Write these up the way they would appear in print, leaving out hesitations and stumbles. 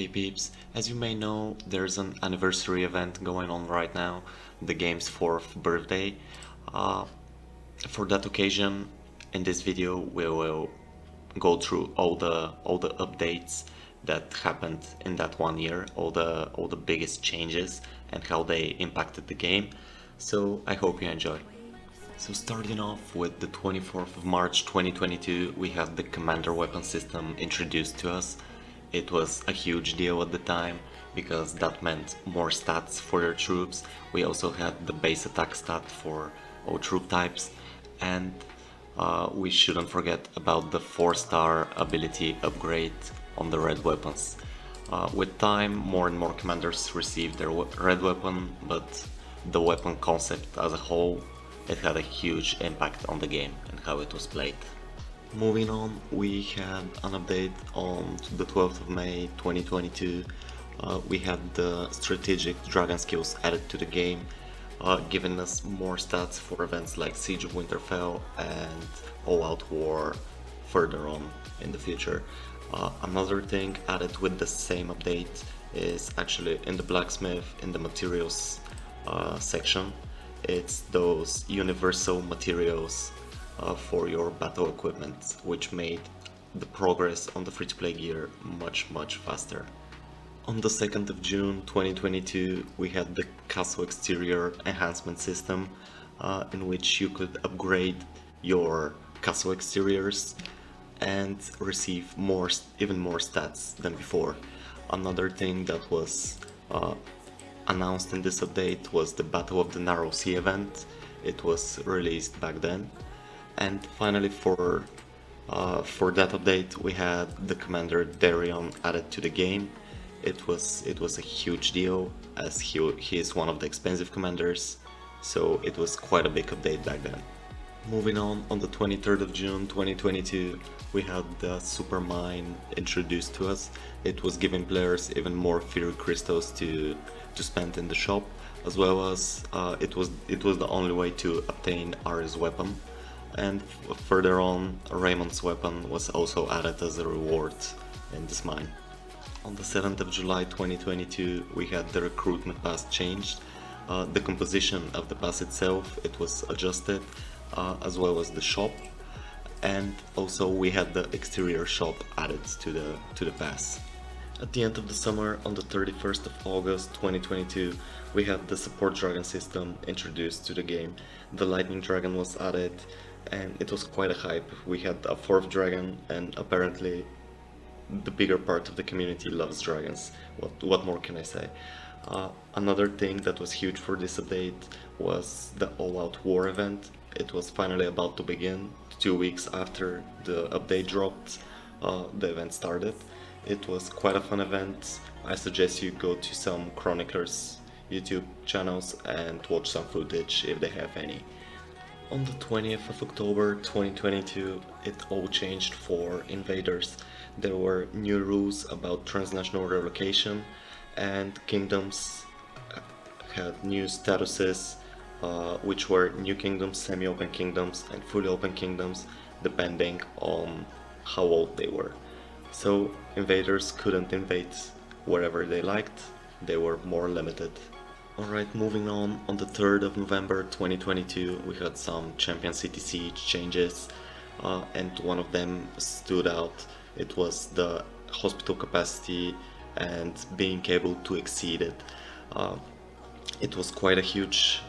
Okay peeps, as you may know, there's an anniversary event going on right now, the game's 4th birthday. Uh, for that occasion, in this video we will go through all the updates that happened in that 1 year, all the biggest changes and how they impacted the game. So I hope you enjoy. So starting off with the 24th of March 2022, we had the commander weapon system introduced to us. It was a huge deal at the time because that meant more stats for your troops. We also had the base attack stat for all troop types, and we shouldn't forget about the 4-star ability upgrade on the red weapons. With time, more and more commanders received their red weapon, but the weapon concept as a whole, it had a huge impact on the game and how it was played. Moving on, we had an update on the 12th of May 2022. We had the strategic dragon skills added to the game, giving us more stats for events like Siege of Winterfell and All Out War further on in the future. Another thing added with the same update is actually in the blacksmith, in the materials section. It's those universal materials for your battle equipment, which made the progress on the free-to-play gear much faster. On the 2nd of June 2022, we had the castle exterior enhancement system, in which you could upgrade your castle exteriors and receive even more stats than before. Another thing that was announced in this update was the Battle of the Narrow Sea event. It was released back then. And finally, for that update, we had the commander Darion added to the game. It was a huge deal, as he is one of the expensive commanders, so it was quite a big update back then. Moving on the 23rd of June 2022, we had the Super Mine introduced to us. It was giving players even more Fury Crystals to spend in the shop, as well as it was the only way to obtain Ari's weapon. And further on, Raymond's weapon was also added as a reward in this mine. On the 7th of July 2022, we had the recruitment pass changed. The composition of the pass itself, it was adjusted, as well as the shop, and also we had the exterior shop added to the pass. At the end of the summer, on the 31st of August 2022, we had the support dragon system introduced to the game. The lightning dragon was added, and it was quite a hype. We had a 4th dragon, and apparently the bigger part of the community loves dragons. What more can I say? Another thing that was huge for this update was the All Out War event. It was finally about to begin. 2 weeks after the update dropped, the event started. It was quite a fun event. I suggest you go to some chroniclers YouTube channels and watch some footage if they have any. On the 20th of October 2022, it all changed for invaders. There were new rules about transnational relocation, and kingdoms had new statuses, which were new kingdoms, semi-open kingdoms, and fully open kingdoms, depending on how old they were. So invaders couldn't invade wherever they liked, they were more limited. Alright, moving on the 3rd of November 2022, we had some Champion City Siege changes, and one of them stood out. It was the hospital capacity and being able to exceed it. It was quite a huge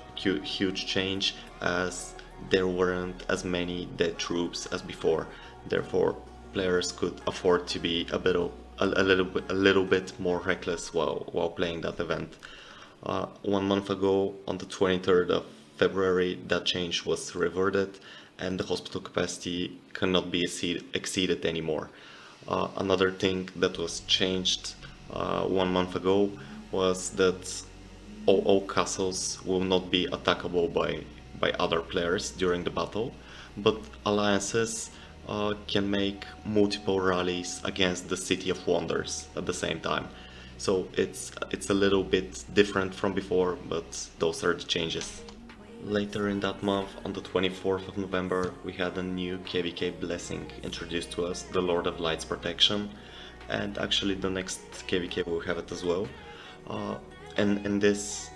change, as there weren't as many dead troops as before. Therefore, players could afford to be a little bit more reckless while playing that event. 1 month ago, on the 23rd of February, that change was reverted, and the hospital capacity cannot be exceeded anymore. Another thing that was changed 1 month ago was that all castles will not be attackable by other players during the battle, but alliances can make multiple rallies against the City of Wonders at the same time. So it's a little bit different from before, but those are the changes. Later in that month, on the 24th of November, we had a new KVK blessing introduced to us, the Lord of Light's Protection, and actually the next KVK will have it as well. And in this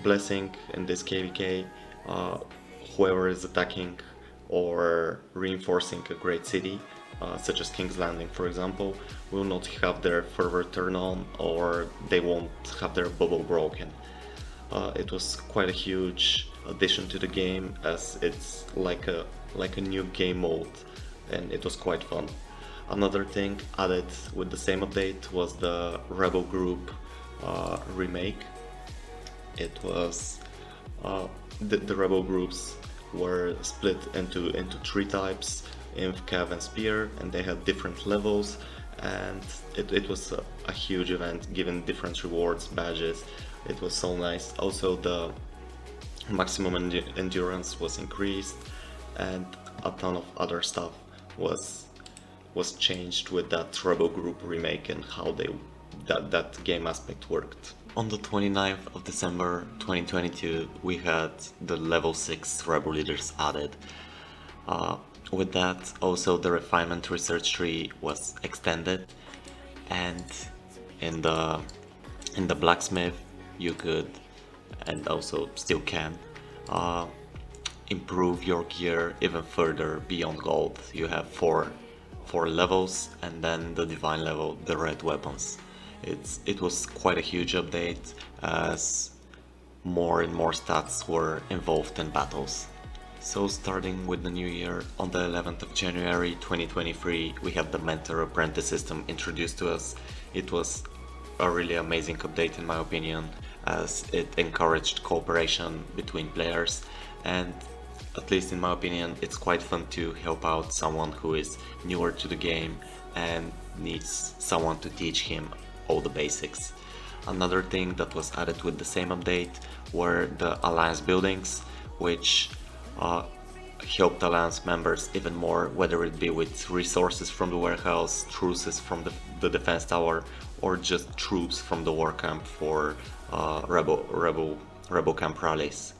blessing, in this KVK, whoever is attacking or reinforcing a great city, such as King's Landing for example, will not have their fervor turn on, or they won't have their bubble broken. It was quite a huge addition to the game, as it's like a new game mode, and it was quite fun. Another thing added with the same update was the Rebel Group remake. It was the rebel groups were split into three types: Inf, Cav, and Spear, and they had different levels. And it was a huge event, giving different rewards, badges. It was so nice. Also, the maximum endurance was increased, and a ton of other stuff was changed with that Rebel Group remake and how that game aspect worked. On the 29th of December 2022, we had the level 6 Rebel Leaders added. With that, also the refinement research tree was extended, and in the blacksmith you could, and also still can, improve your gear even further beyond gold. You have four levels, and then the divine level, the red weapons. It was quite a huge update, as more and more stats were involved in battles. So starting with the new year, on the 11th of January 2023, we have the Mentor Apprentice system introduced to us. It was a really amazing update in my opinion, as it encouraged cooperation between players, and at least in my opinion, it's quite fun to help out someone who is newer to the game and needs someone to teach him all the basics. Another thing that was added with the same update were the alliance buildings, which helped alliance members even more, whether it be with resources from the warehouse, truces from the defense tower, or just troops from the war camp for rebel camp rallies.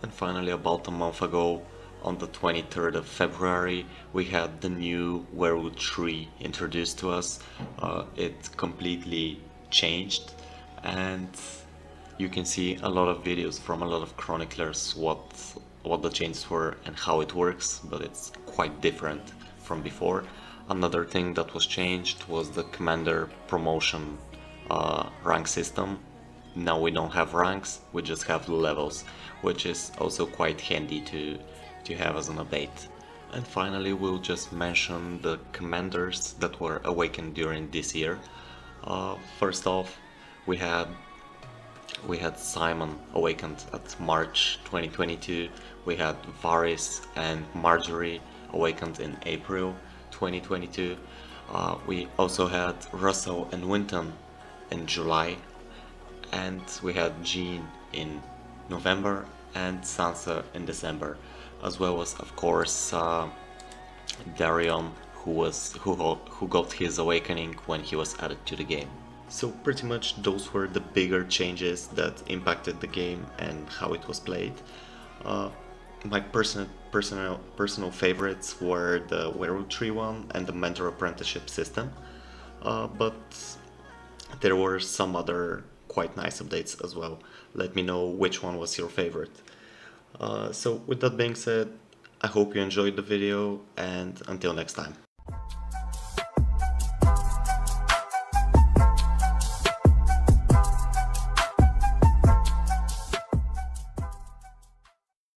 And finally, about a month ago, on the 23rd of February, we had the new Werewood tree introduced to us. It completely changed, and you can see a lot of videos from a lot of chroniclers what the changes were and how it works, but it's quite different from before. Another thing that was changed was the commander promotion rank system. Now we don't have ranks, we just have levels, which is also quite handy to have as an update. And finally, we'll just mention the commanders that were awakened during this year. First off, we had Simon awakened at March 2022. We had Varys and Marjorie awakened in April 2022. We also had Russell and Winton in July, and we had Jean in November and Sansa in December, as well as of course Darion, who got his awakening when he was added to the game. So pretty much those were the bigger changes that impacted the game and how it was played. My personal favorites were the Werewood Tree one and the Mentor Apprenticeship system, but there were some other quite nice updates as well. Let me know which one was your favorite. So with that being said, I hope you enjoyed the video, and until next time.